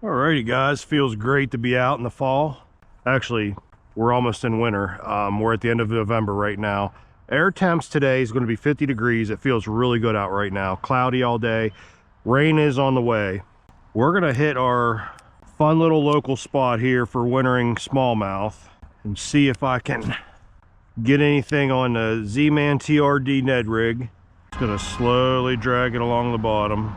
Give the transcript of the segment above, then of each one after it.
Alrighty guys, feels great to be out in the fall. Actually, we're almost in winter. We're at the end of November right now. Air temps today is going to be 50 degrees. It feels really good out right now. Cloudy all day. Rain is on the way. We're going to hit our fun little local spot here for wintering smallmouth and see if I can get anything on the Z-Man TRD Ned rig. It's going to slowly drag it along the bottom.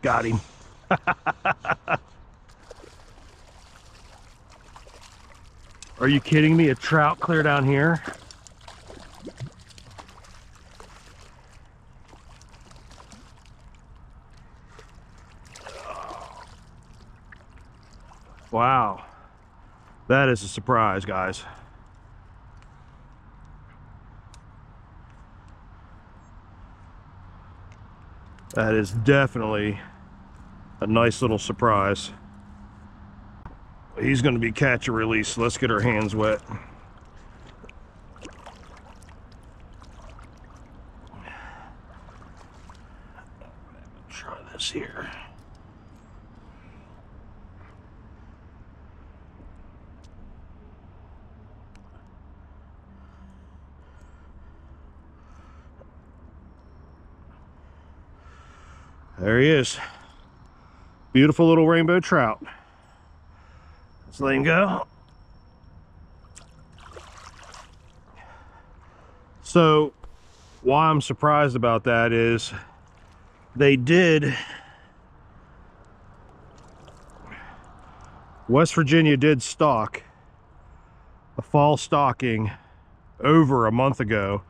Got him. Are you kidding me? A trout clear down here? Wow. That is a surprise, guys. That is definitely a nice little surprise. He's going to be catch and release, so let's get our hands wet. Try this here. There he is. Beautiful little rainbow trout. Let's let him go. So, why I'm surprised about that is West Virginia did stock a fall stocking over a month ago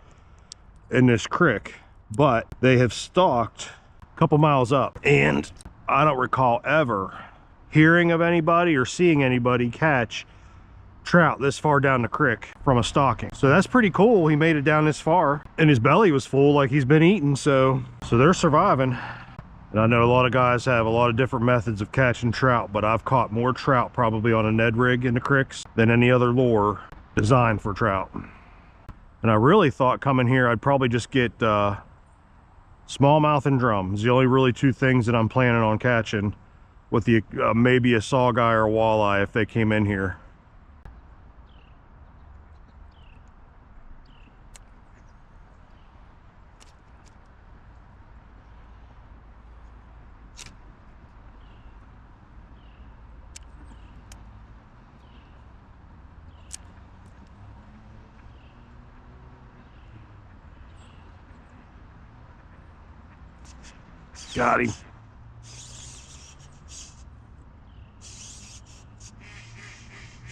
in this creek, but they have stocked a couple miles up, and I don't recall ever hearing of anybody or seeing anybody catch trout this far down the creek from a stocking. So that's pretty cool. He made it down this far and his belly was full like he's been eating, so they're surviving. And I know a lot of guys have a lot of different methods of catching trout, but I've caught more trout probably on a Ned rig in the creeks than any other lure designed for trout. And I really thought coming here I'd probably just get smallmouth and drum. It's the only really two things that I'm planning on catching, with the maybe a saugeye or a walleye if they came in here. Got him.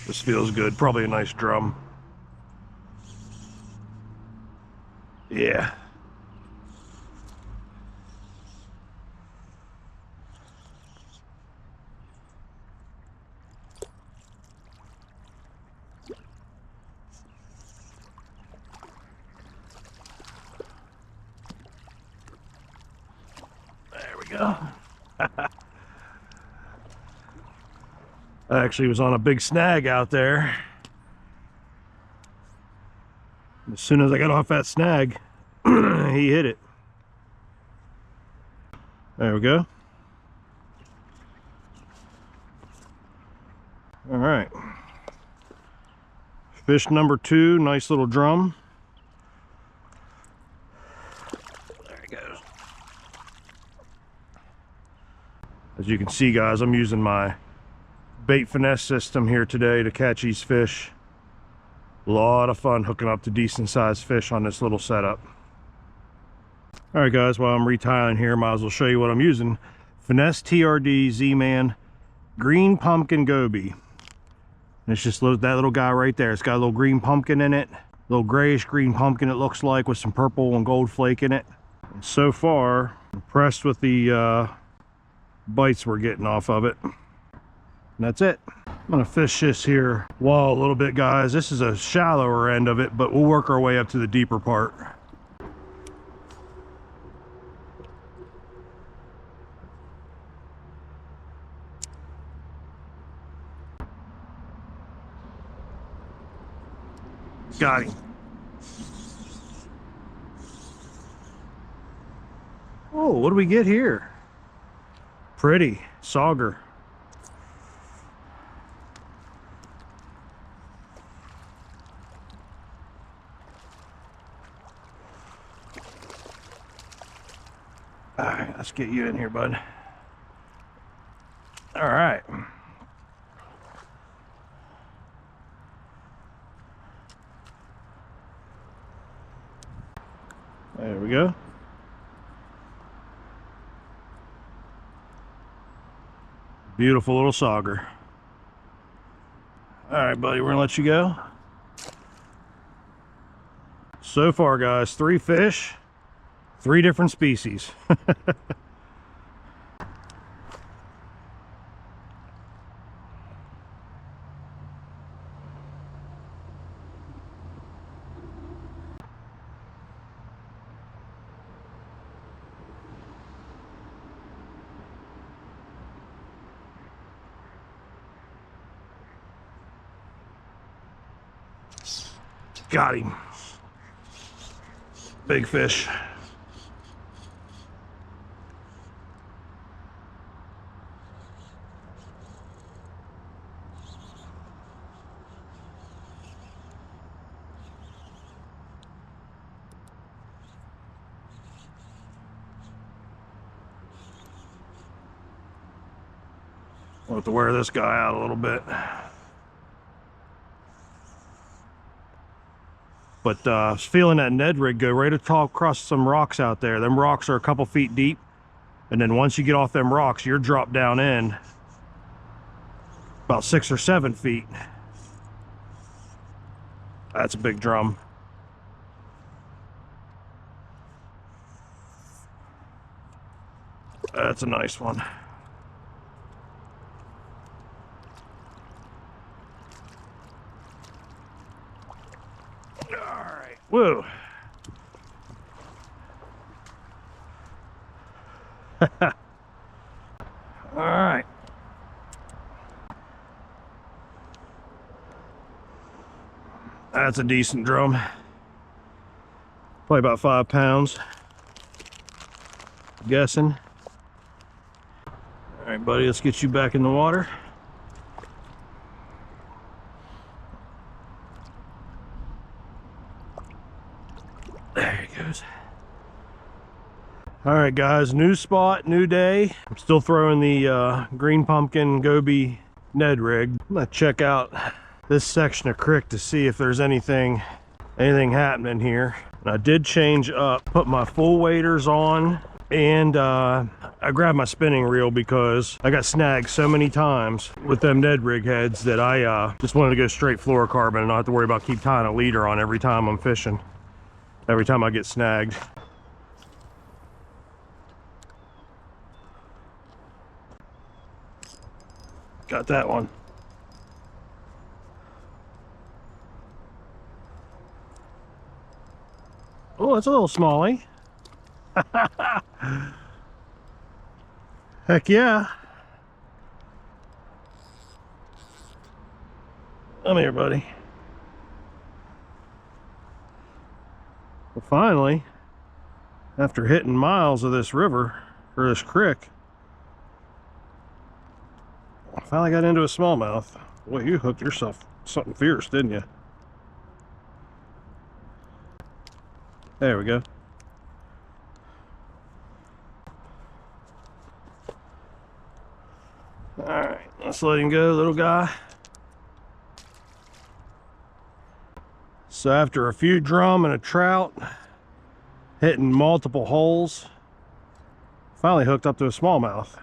This feels good. Probably a nice drum. Yeah. There we go. I actually was on a big snag out there. As soon as I got off that snag, he hit it. There we go. All right. Fish number 2, nice little drum. There he goes. As you can see, guys, I'm using my bait finesse system here today to catch these fish. A lot of fun hooking up to decent sized fish on this little setup. All right guys, while I'm retying here, might as well show you what I'm using. Finesse TRD Z-Man green pumpkin goby. And it's just that little guy right there. It's got a little green pumpkin in it, little grayish green pumpkin it looks like, with some purple and gold flake in it. And so far, impressed with the bites we're getting off of it. And that's it. I'm gonna fish this here wall a little bit, guys. This is a shallower end of it, but we'll work our way up to the deeper part. Got him. Oh, what do we get here? Pretty sauger. All right, let's get you in here, bud. All right. There we go. Beautiful little sauger. All right, buddy, we're gonna let you go. So far, guys, 3 fish, 3 different species. Got him. Big fish. I'll have to wear this guy out a little bit. But I was feeling that Ned rig go right across some rocks out there. Them rocks are a couple feet deep. And then once you get off them rocks, you're dropped down in about 6 or 7 feet. That's a big drum. That's a nice one. Whoa. All right. That's a decent drum. Probably about 5 pounds. I'm guessing. All right, buddy, let's get you back in the water. There he goes. All right, guys, new spot, new day. I'm still throwing the green pumpkin goby Ned rig. I'm gonna check out this section of creek to see if there's anything happening here. And I did change up, put my full waders on, and I grabbed my spinning reel because I got snagged so many times with them Ned rig heads that I just wanted to go straight fluorocarbon and not have to worry about keep tying a leader on every time I'm fishing, every time I get snagged. Got that one. Oh, it's a little smallie. Heck yeah. Come here, buddy. Well, finally, after hitting miles of this river, or this creek, I finally got into a smallmouth. Boy, you hooked yourself something fierce, didn't you? There we go. All right, let's let him go, little guy. So after a few drum and a trout, hitting multiple holes, finally hooked up to a smallmouth.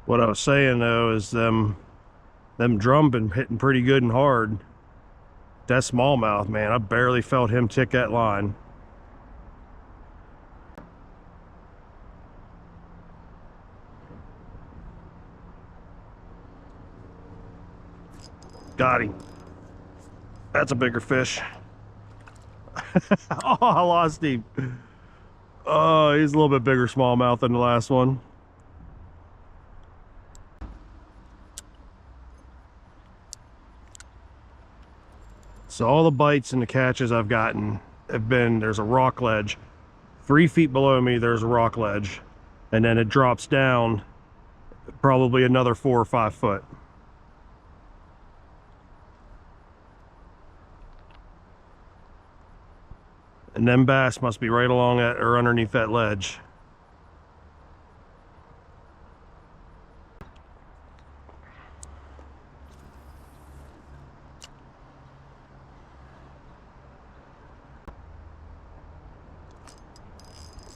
What I was saying though is them drum been hitting pretty good and hard. That smallmouth, man, I barely felt him tick that line. Got him. That's a bigger fish. Oh, I lost him. Oh, he's a little bit bigger smallmouth than the last one. So all the bites and the catches I've gotten have been, there's a rock ledge. 3 feet below me, there's a rock ledge. And then it drops down probably another 4 or 5 foot. And them bass must be right along that or underneath that ledge.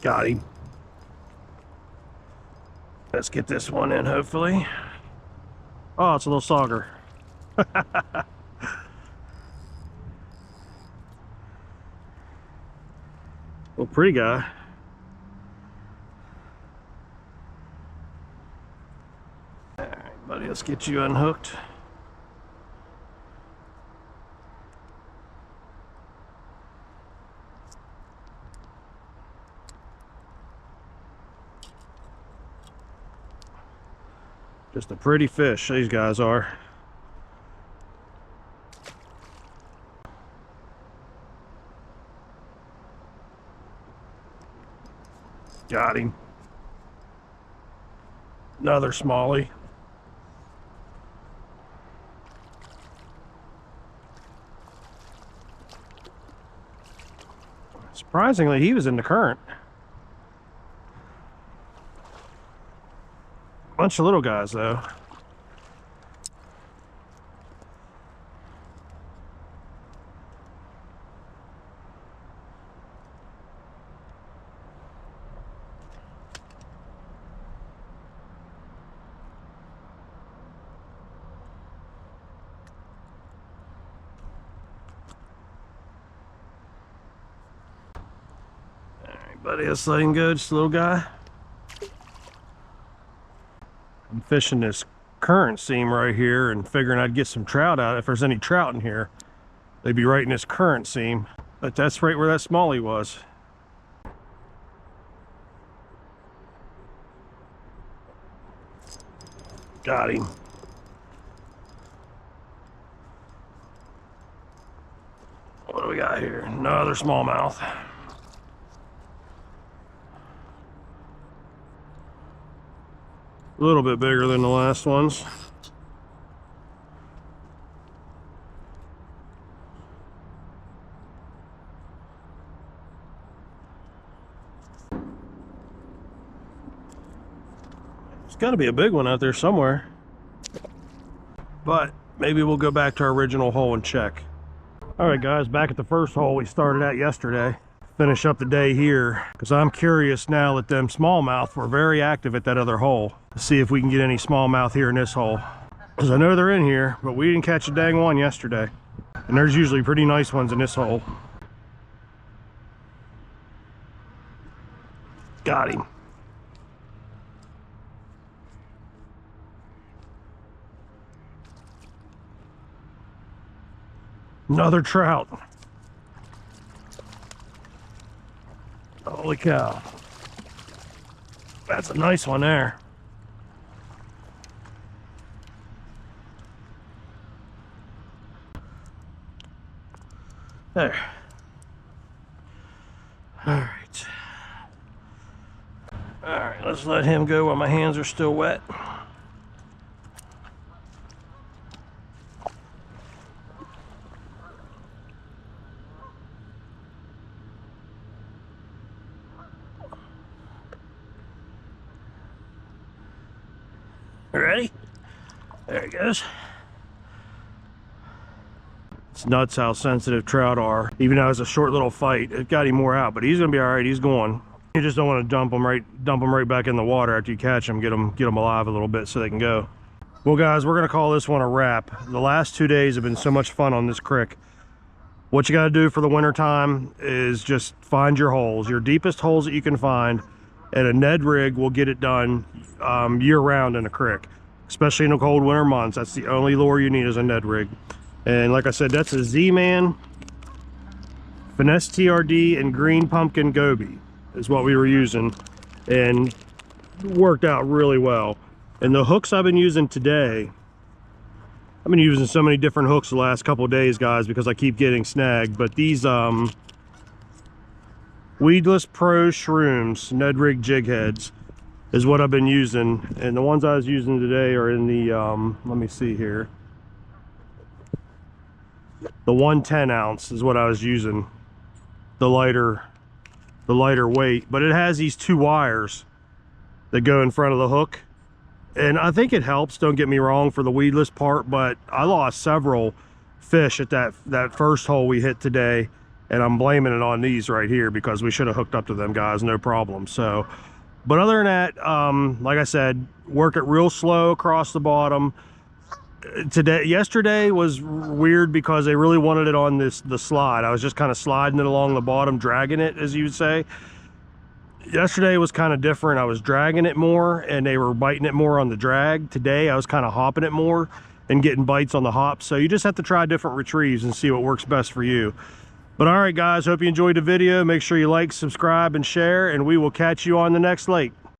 Got him. Let's get this one in, hopefully. Oh, it's a little sauger. Little pretty guy. All right, buddy, let's get you unhooked. Just a pretty fish, these guys are. Got him. Another smallie. Surprisingly, he was in the current. Bunch of little guys though. All right, buddy, let's let him go, just a little guy. I'm fishing this current seam right here and figuring I'd get some trout out. If there's any trout in here, they'd be right in this current seam. But that's right where that smallie was. Got him. What do we got here? Another smallmouth. A little bit bigger than the last ones. There's got to be a big one out there somewhere. But maybe we'll go back to our original hole and check. All right, guys, back at the first hole we started at yesterday. Finish up the day here because I'm curious now that them smallmouth were very active at that other hole. To see if we can get any smallmouth here in this hole, because I know they're in here, but we didn't catch a dang one yesterday, and there's usually pretty nice ones in this hole. Got him. Another trout. Holy cow. That's a nice one there. There. All right. All right, let's let him go while my hands are still wet. Ready? There he goes. It's nuts how sensitive trout are. Even though it's a short little fight, it got him more out, but he's gonna be all right. He's going. You just don't want to dump them right back in the water after you catch them. Get them alive a little bit so they can go. Well, guys, we're gonna call this one a wrap. The last 2 days have been so much fun on this creek. What you got to do for the winter time is just find your holes, your deepest holes that you can find, and a Ned rig will get it done year round in a creek. especially in the cold winter months. That's the only lure you need is a Ned rig. And like I said, that's a Z-Man, Finesse TRD, and Green Pumpkin Goby is what we were using, and worked out really well. And the hooks I've been using today, I've been using so many different hooks the last couple of days, guys, because I keep getting snagged. But these Weedless Pro Shrooms Ned rig jig heads is what I've been using, and the ones I was using today are in the let me see here, the 110 ounce is what I was using, the lighter weight. But it has these 2 wires that go in front of the hook, and I think it helps, don't get me wrong, for the weedless part. But I lost several fish at that first hole we hit today, and I'm blaming it on these right here, because we should have hooked up to them, guys, no problem. So, but other than that, like I said, work it real slow across the bottom. Yesterday was weird because they really wanted it on the slide. I was just kind of sliding it along the bottom, dragging it, as you would say. Yesterday was kind of different. I was dragging it more, and they were biting it more on the drag. Today, I was kind of hopping it more and getting bites on the hop. So you just have to try different retrieves and see what works best for you. But all right, guys, hope you enjoyed the video. Make sure you like, subscribe, and share, and we will catch you on the next lake.